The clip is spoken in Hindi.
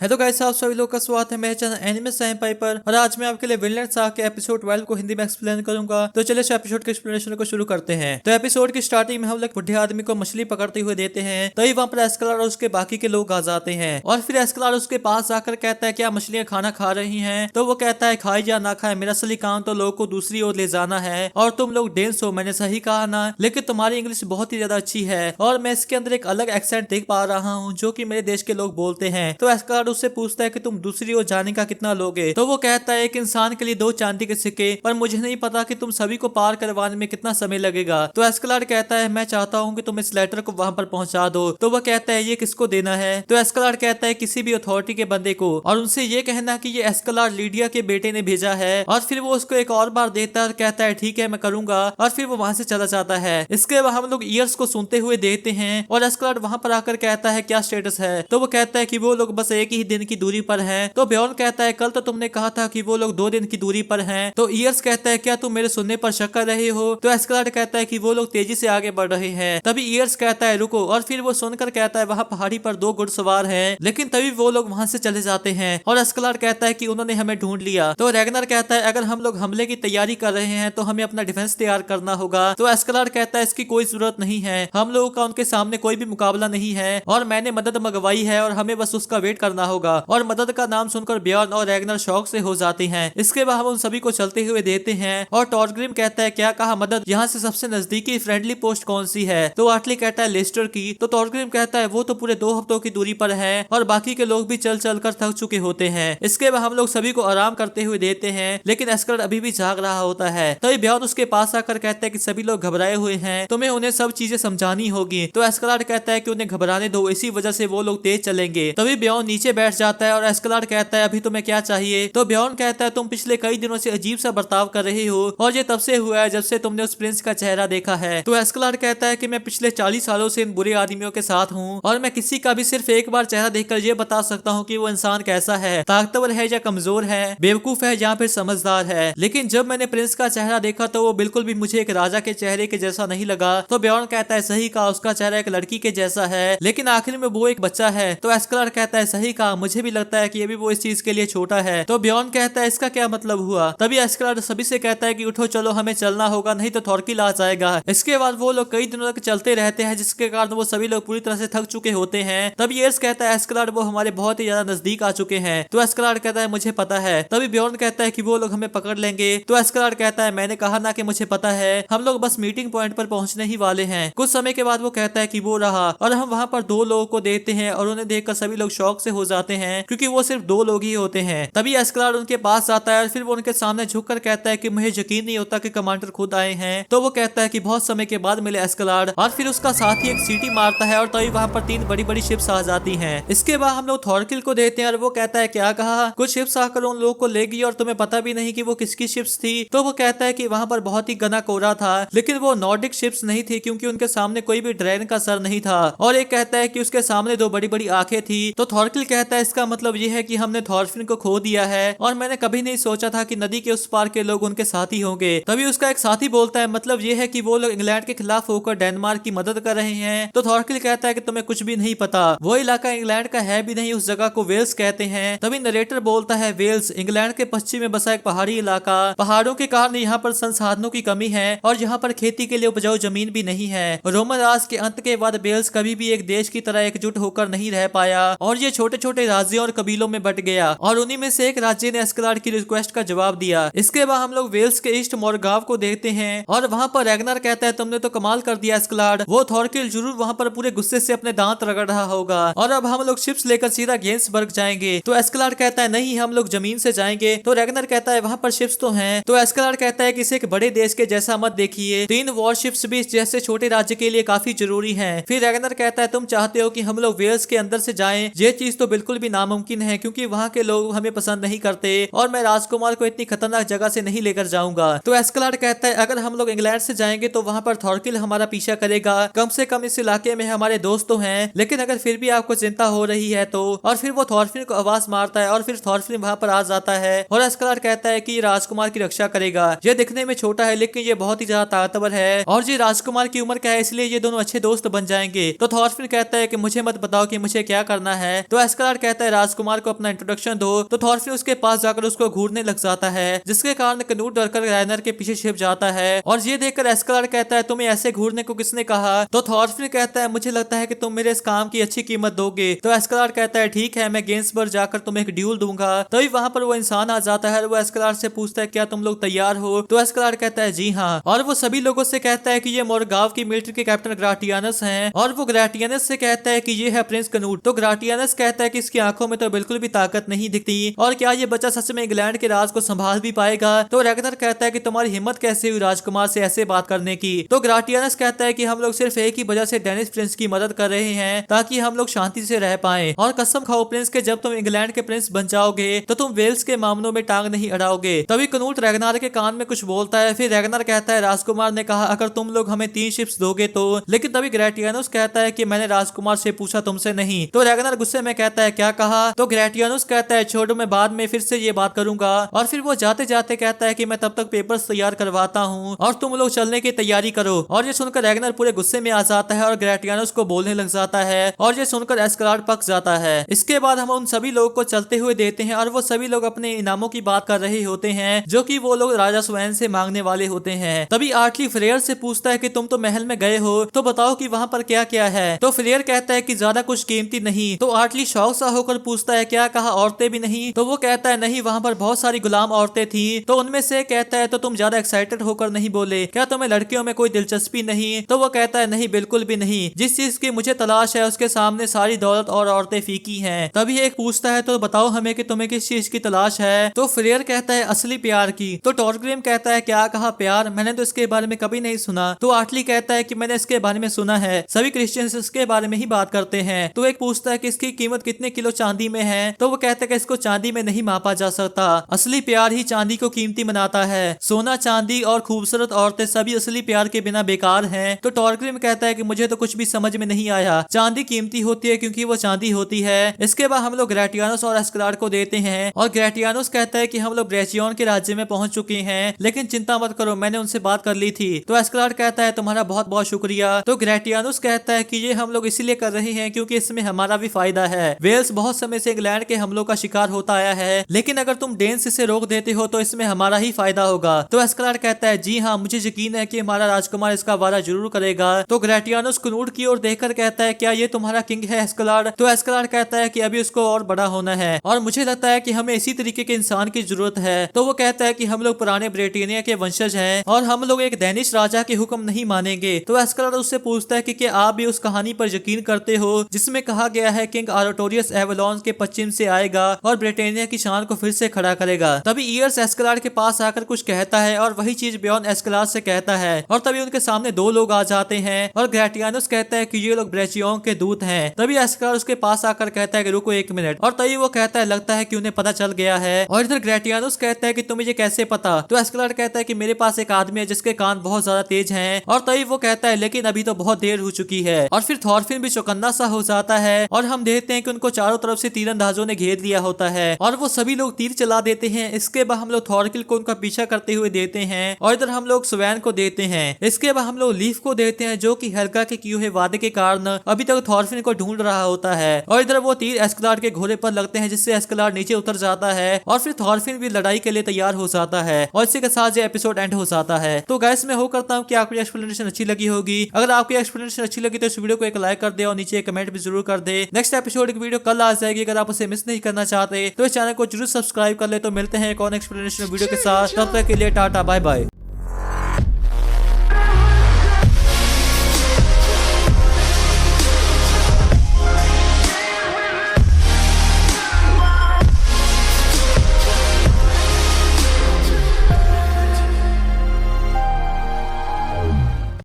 हेलो गाइस, आप सभी लोग का स्वागत है मेरे चैनल एनिमे सैंपाई पर। और आज मैं आपके लिए विनलैंड सागा के एपिसोड 12 को हिंदी में एक्सप्लेन करूंगा। तो चलिए इस एपिसोड के एक्सप्लेनेशन को शुरू करते हैं। तो एपिसोड की स्टार्टिंग में हम लोग बुढ़े आदमी को मछली पकड़ते हुए देते हैं। तभी वहां पर एस्कलार और उसके बाकी के लोग आ जाते हैं और फिर एस्कलार उसके पास जाकर कहता है क्या मछलियां खाना खा रही हैं? तो वो कहता है खाए या ना खाए, मेरा असली काम तो लोगों को दूसरी ओर ले जाना है। और तुम लोग डेंस हो, मैंने सही कहा ना? लेकिन तुम्हारी इंग्लिश बहुत ही ज्यादा अच्छी है और मैं इसके अंदर एक अलग एक्सेंट देख पा रहा हूँ जो कि मेरे देश के लोग बोलते हैं। तो एस्कलार उससे पूछता है कि तुम दूसरी ओर जाने का कितना लोगे? तो वो कहता है एक इंसान के लिए 2 चांदी के सिक्के, पर मुझे नहीं पता कि तुम सभी को पार करवाने में कितना समय लगेगा। तो एस्कलार कहता है मैं चाहता हूँ कि तुम इस लेटर को वहां पर पहुंचा दो। तो वो कहता है ये किसको देना है? तो एस्कलार कहता है किसी भी अथॉरिटी के बंदे को, और उनसे ये कहना कि ये एस्कलार लीडिया के बेटे ने भेजा है। और फिर वो उसको एक और बार देता है और कहता है ठीक है मैं करूंगा, और फिर वो वहां से चला जाता है। इसके बाद हम लोग ईयर्स को सुनते हुए देखते हैं और एस्कलार वहां पर आकर कहता है क्या स्टेटस है? तो वो कहता है कि वो लोग बस एक ही दिन की दूरी पर हैं। तो ब्योर्न कहता है कल तो तुमने कहा था कि वो लोग 2 दिन की दूरी पर हैं। तो ईयर्स कहता है क्या तुम मेरे सुनने पर शक कर रहे हो? तो एस्कलार कहता है कि वो लोग तेजी से आगे बढ़ रहे हैं। तभी ईयर्स कहता है रुको, और फिर वो सुनकर कहता है वहां पहाड़ी पर 2 घुड़सवार हैं। लेकिन तभी वो लोग वहां से चले जाते हैं और एस्कलार कहता है कि उन्होंने हमें ढूंढ लिया। तो रैगनर कहता है अगर हम लोग हमले की तैयारी कर रहे हैं तो हमें अपना डिफेंस तैयार करना होगा। तो एस्कलार कहता है इसकी कोई जरूरत नहीं है, हम लोगों का उनके सामने कोई भी मुकाबला नहीं है और मैंने मदद मंगवाई है और हमें बस उसका वेट करना होगा। और मदद का नाम सुनकर ब्योर्न और रैगनर शौक से हो जाते हैं। इसके बाद हम उन सभी को चलते हुए देते हैं और टॉर्ग्रिम कहता है क्या कहा मदद? यहाँ से सबसे नजदीकी फ्रेंडली पोस्ट कौन सी है? तो आटली कहता है लेस्टर की। तो टॉर्ग्रिम कहता है वो तो पूरे 2 हफ्तों की दूरी पर है और बाकी के लोग भी चल चल कर थक चुके होते हैं। इसके बाद हम लोग सभी को आराम करते हुए देते हैं, लेकिन एस्कलार अभी भी जाग रहा होता है। तभी ब्योर्न उसके पास आकर कहता है कि सभी लोग घबराए हुए हैं, तुम्हें उन्हें सब चीजें समझानी होगी। तो एस्कलार कहता है कि उन्हें घबराने दो, इसी वजह से वो लोग तेज चलेंगे। तभी ब्योर्न नीचे बैठ जाता है और एस्कलार कहता है अभी तुम्हें क्या चाहिए? तो ब्योर्न कहता है तुम पिछले कई दिनों से अजीब सा बर्ताव कर रही हो और ये तब से हुआ है जब से तुमने उस प्रिंस का चेहरा देखा है। तो एस्कलार कहता है कि मैं पिछले 40 सालों से इन बुरे आदमियों के साथ हूँ और मैं किसी का भी सिर्फ एक बार चेहरा देखकर ये बता सकता हूँ कि वो इंसान कैसा है, ताकतवर है या कमजोर है, बेवकूफ है या फिर समझदार है। लेकिन जब मैंने प्रिंस का चेहरा देखा तो वो बिल्कुल भी मुझे एक राजा के चेहरे के जैसा नहीं लगा। तो ब्योर्न कहता है सही कहा, उसका चेहरा एक लड़की के जैसा है, लेकिन आखिर में वो एक बच्चा है। तो एस्कलार कहता है सही कहा, मुझे भी लगता है कि अभी वो इस चीज के लिए छोटा है। तो ब्योर्न कहता है इसका क्या मतलब हुआ? तभी एस्कलार सभी से कहता है कि उठो चलो हमें चलना होगा, नहीं तो थॉर्किल आ जाएगा। इसके बाद वो लोग कई दिनों तक चलते रहते हैं जिसके कारण वो सभी लोग पूरी तरह से थक चुके होते हैं। तभी एर्स कहता है एस्कलार वो हमारे बहुत ही ज्यादा नजदीक आ चुके हैं। तो एस्कलार कहता है मुझे पता है। तभी ब्योर्न कहता है कि वो लोग हमें पकड़ लेंगे। तो एस्कलार कहता है मैंने कहा ना कि मुझे पता है, हम लोग बस मीटिंग पॉइंट पर पहुंचने ही वाले हैं। कुछ समय के बाद वो कहता है कि वो रहा, और हम वहां पर 2 लोगों को देखते हैं और उन्हें देखकर सभी लोग शौक से हो जाते हैं क्योंकि वो सिर्फ 2 लोग ही होते हैं। तभी एस्कलार उनके पास आता है और फिर वो उनके सामने झुककर कहता है कि मुझे यकीन नहीं होता कि कमांडर खुद आए हैं। तो वो कहता है कि बहुत समय के बाद मिले एस्कलार, और फिर उसका साथी एक सीटी मारता है और तभी वहां पर 3 बड़ी बड़ी शिप्स आ जाती हैं। इसके बाद हम लोग थॉर्किल को देखते हैं और वो कहता है क्या कहा? कुछ शिप्स आकर उन लोगों को ले गई और तुम्हें पता भी नहीं कि वो किसकी शिप्स थी। तो वो कहता है कि वहां पर बहुत ही घना कोहरा था, लेकिन वो नॉर्डिक शिप्स नहीं थी क्योंकि उनके सामने कोई भी ड्रैगन का सर नहीं था। और एक कहता है कि उसके सामने 2 बड़ी बड़ी आंखें थी। तो थॉर्किल कहता है इसका मतलब ये है कि हमने थॉर्फिन को खो दिया है और मैंने कभी नहीं सोचा था कि नदी के उस पार के लोग उनके साथी होंगे। तभी उसका एक साथी बोलता है मतलब ये है कि वो लोग इंग्लैंड के खिलाफ होकर डेनमार्क की मदद कर रहे हैं। तो थॉर्किल कहता है कि तुम्हें कुछ भी नहीं पता, वो इलाका इंग्लैंड का है भी नहीं, उस जगह को वेल्स कहते हैं। तभी नरेटर बोलता है वेल्स इंग्लैंड के पश्चिम में बसा एक पहाड़ी इलाका, पहाड़ों के कारण यहाँ पर संसाधनों की कमी है और यहाँ पर खेती के लिए उपजाऊ जमीन भी नहीं है। रोमन राज के अंत के बाद वेल्स कभी भी एक देश की तरह एकजुट होकर नहीं रह पाया और ये छोटे छोटे राज्यों और कबीलों में बट गया, और उन्हीं में से एक राज्य ने एस्कलार की रिक्वेस्ट का जवाब दिया। इसके बाद हम लोग वेल्स के ईस्ट मोरगांव को देखते हैं और वहां पर रैगनर कहता है तुमने तो कमाल कर दिया एस्कलार, वो थॉर्किल जरूर वहां पर पूरे गुस्से से अपने दांत रगड़ रहा होगा और अब हम लोग शिप्स लेकर सीधा गेंसबर्ग जाएंगे। तो एस्कलार कहता है नहीं हम लोग जमीन से जाएंगे। तो रैगनर कहता है वहां पर शिप्स तो हैं। तो एस्कलार कहता है कि इसे एक बड़े देश के जैसा मत देखिए, 3 वॉरशिप्स भी जैसे छोटे राज्य के लिए काफी जरूरी है। फिर रैगनर कहता है तुम चाहते हो कि हम लोग वेल्स के अंदर से जाएं, ये चीज तो बिल्कुल भी नामुमकिन है क्योंकि वहाँ के लोग हमें पसंद नहीं करते और मैं राजकुमार को इतनी खतरनाक जगह से नहीं लेकर जाऊंगा। तो एस्कलार कहता है अगर हम लोग इंग्लैंड से जाएंगे तो वहाँ पर थॉर्किल हमारा पीछा करेगा, कम से कम इस इलाके में हमारे दोस्त तो हैं, लेकिन अगर फिर भी आपको चिंता हो रही है तो। और फिर वो थॉर्फिन को आवाज मारता है और फिर थॉर्फिन वहाँ पर आ जाता है और एस्कलार कहता है कि ये राजकुमार की रक्षा करेगा, ये दिखने में छोटा है लेकिन ये बहुत ही ज्यादा ताकतवर है और ये राजकुमार की उम्र का है, इसलिए ये दोनों अच्छे दोस्त बन जाएंगे। तो थॉर्फिन कहता है कि मुझे मत बताओ कि मुझे क्या करना है। तो एस्कलार एस्कलार्ड कहता है राजकुमार को अपना इंट्रोडक्शन दो, तो थॉरफिन उसके पास जाकर उसको घूरने लग जाता है, जिसके कारण कनूट डरकर रायनर के पीछे छिप जाता है। और ये देखकर एस्कलार्ड कहता है तुम्हें ऐसे घूरने को किसने कहा? तो थॉरफिन कहता है मुझे लगता है कि तुम मेरे इस काम की अच्छी कीमत दोगे। तो एस्कलार्ड कहता है ठीक है, मैं गेंसबर्ग जाकर तुम्हें एक ड्यूल दूंगा। तभी वहां पर वो इंसान आ जाता है और वो एस्कलार्ड से पूछता है क्या तुम लोग तैयार हो? तो एस्कलार्ड कहता है जी हाँ, और वो सभी लोगों से कहता है कि ये मोरगांव की मिलिट्री के कैप्टन ग्राटियानस हैं, और वो ग्राटियानस से कहता है कि ये है प्रिंस कनूट। तो ग्राटियानस कहता है कि इसकी आंखों में तो बिल्कुल भी ताकत नहीं दिखती, और क्या ये बच्चा सच में इंग्लैंड के राज को संभाल भी पाएगा? तो रैगनर कहता है कि तुम्हारी हिम्मत कैसे हुई राजकुमार से ऐसे बात करने की? तो ग्राटियानस कहता है कि हम लोग सिर्फ एक ही वजह से डेनिस प्रिंस की मदद कर रहे हैं, ताकि हम लोग शांति से रह पाएं। और कसम खाओ प्रिंस के जब तुम इंग्लैंड के प्रिंस बन जाओगे तो तुम वेल्स के मामलों में टांग नहीं अड़ाओगे। तभी कनूट रैगनार के कान में कुछ बोलता है। फिर रैगनार कहता है राजकुमार ने कहा अगर तुम लोग हमें 3 शिप्स दोगे तो। लेकिन तभी ग्रेटियानुस कहता है कि मैंने राजकुमार से पूछा तुमसे नहीं। तो रैगनार गुस्से में कहता है क्या कहा? तो ग्रेटियानुस कहता है छोड़ो, मैं बाद में फिर से ये बात करूंगा। और फिर वो जाते जाते कहता है कि मैं तब तक पेपर्स तैयार करवाता हूँ और तुम लोग चलने की तैयारी करो। और ये सुनकर रैगनार पूरे गुस्से में आ जाता है और ग्रेटियानुस को बोलने लग जाता है, और ये सुनकर एस्कलार्ड पक जाता है। इसके बाद हम उन सभी लोगों को चलते हुए देते हैं और वो सभी लोग अपने इनामों की बात कर रहे होते हैं जो कि वो लोग राजा स्वयं से मांगने वाले होते हैं। तभी आर्टली फ्रेयर से पूछता है कि तुम तो महल में गए हो, तो बताओ कि वहाँ पर क्या क्या है? तो फ्रेयर कहता है कि ज्यादा कुछ कीमती नहीं। तो आर्टली शौक सा होकर पूछता है क्या कहा औरतें भी नहीं? तो वो कहता है नहीं, वहाँ पर बहुत सारी गुलाम औरतें थी। तो उनमें से कहता है तो तुम ज्यादा एक्साइटेड होकर नहीं बोले, क्या तुम्हें लड़कियों में कोई दिलचस्पी नहीं? तो वो कहता है नहीं, बिल्कुल भी नहीं, जिस चीज की मुझे तलाश है उसके सामने सारी दौलत और औरतें फीकी हैं। तभी एक पूछता है तो बताओ हमें कि तुम्हें किस चीज की तलाश है? तो फ्रेयर कहता है असली प्यार की। तो टॉरग्रिम कहता है क्या कहा प्यार? मैंने तो इसके बारे में कभी नहीं सुना। तो आर्टली कहता है कि मैंने इसके बारे में सुना है, सभी क्रिश्चियंस इसके बारे में ही बात करते हैं। तो एक पूछता है कि इसकी कीमत कितने किलो चांदी में है? तो वो कहता है कि इसको चांदी में नहीं मापा जा सकता, असली प्यार ही चांदी को कीमती बनाता है। सोना, चांदी और खूबसूरत औरतें सभी असली प्यार के बिना बेकार हैं। तो टॉरग्रिम कहता है कि मुझे तो कुछ भी समझ में नहीं आया, चांदी कीमती होती है क्योंकि वो चांदी होती है। इसके बाद हम लोग ग्रेटियानुस और एस्कलार्ड को देते हैं और ग्रेटियानुस कहता है कि हम लोग ब्रेचियन के राज्य में पहुंच चुके हैं, लेकिन चिंता मत करो, मैंने उनसे बात कर ली थी। तो एस्कलार्ड कहता है तुम्हारा बहुत बहुत शुक्रिया। तो ग्रेटियानुस कहता है कि ये हम लोग इसीलिए कर रहे हैं क्योंकि इसमें हमारा भी फायदा है। वेल्स बहुत समय से इंग्लैंड के हमलों का शिकार होता आया है, लेकिन अगर तुम डेन्स इसे रोक देते हो तो इसमें हमारा ही फायदा होगा। तो एस्कलार्ड कहता है जी हाँ, मुझे यकीन है कि हमारा राजकुमार इसका वादा जरूर करेगा। तो ग्रेटियानुस कनूट की ओर देखकर कहता है क्या ये तुम्हारा किंग है एस्कलार्ड? तो एस्कलार्ड कहता है कि अभी उसको और बड़ा होना है और मुझे लगता है कि हमें इसी तरीके के इंसान की जरूरत है। तो वो कहता है कि हम लोग पुराने ब्रिटेनिया के वंशज हैं और हम लोग एक डेनिश राजा के हुक्म नहीं मानेंगे। तो एस्कलार्ड उससे पूछता है कि क्या आप भी उस कहानी पर यकीन करते हो जिसमें कहा गया है किंग आरोटोरियस एवलॉन के पश्चिम से आएगा और ब्रिटेनिया की शान को फिर से खड़ा करेगा। तभी ईयर्स एस्कलार्ड के पास आकर कुछ कहता है और वही चीज बियॉन एस्कलार्ड से कहता है और तभी उनके सामने 2 लोग आ जाते हैं और ग्रेटियानुस कहता है कि ये लोग ब्रेचियन के दूत हैं। तभी एस्कलार्ड उसके पास आकर कहता है कि रुको 1 मिनट, और तभी वो कहता है लगता है कि उन्हें पता चल गया है। और इधर ग्रेटियानुस कहता है कि तुम्हें ये कैसे पता? तो एस्कलार्ड कहता है कि मेरे पास एक आदमी है जिसके कान बहुत ज्यादा तेज हैं। और तभी वो कहता है लेकिन अभी तो बहुत देर हो चुकी है। और फिर थॉरफिन भी चौकन्ना सा हो जाता है और हम देखते हैं कि उनको चारों तरफ से तीरंदाजों ने घेर लिया होता है और वो सभी लोग तीर चला देते हैं। इसके बाद हम लोग थॉरकिल को उनका पीछा करते हुए देते हैं और इधर हम लोग स्वैन को देते हैं। इसके बाद हम लोग लीफ को देते हैं जो कि हेल्गा के किए हुए वादे के कारण अभी तक थॉरफिन को ढूंढ रहा होता है और इधर वो तीर एस्कलार्ड के घोड़े पर लगते हैं जिससे एस्कलार्ड नीचे उतर जाता है और फिर थॉरफिन भी लड़ाई के लिए तैयार हो जाता है और इसी के साथ ये एपिसोड एंड हो जाता है। तो गाइस मैं होप करता हूँ कि आपको एक्सप्लेनेशन अच्छी लगी होगी। अगर आपकी एक्सप्लेनेशन अच्छी लगी तो इस वीडियो को एक लाइक कर दे और नीचे कमेंट भी जरूर कर दे। नेक्स्ट एपिसोड की वीडियो कल आ जाएगी, अगर आप उसे मिस नहीं करना चाहते तो इस चैनल को जरूर सब्सक्राइब कर ले। तो मिलते हैं एक और एक्सप्लेनेशन वीडियो के साथ, तब तक के लिए टाटा बाय बाय।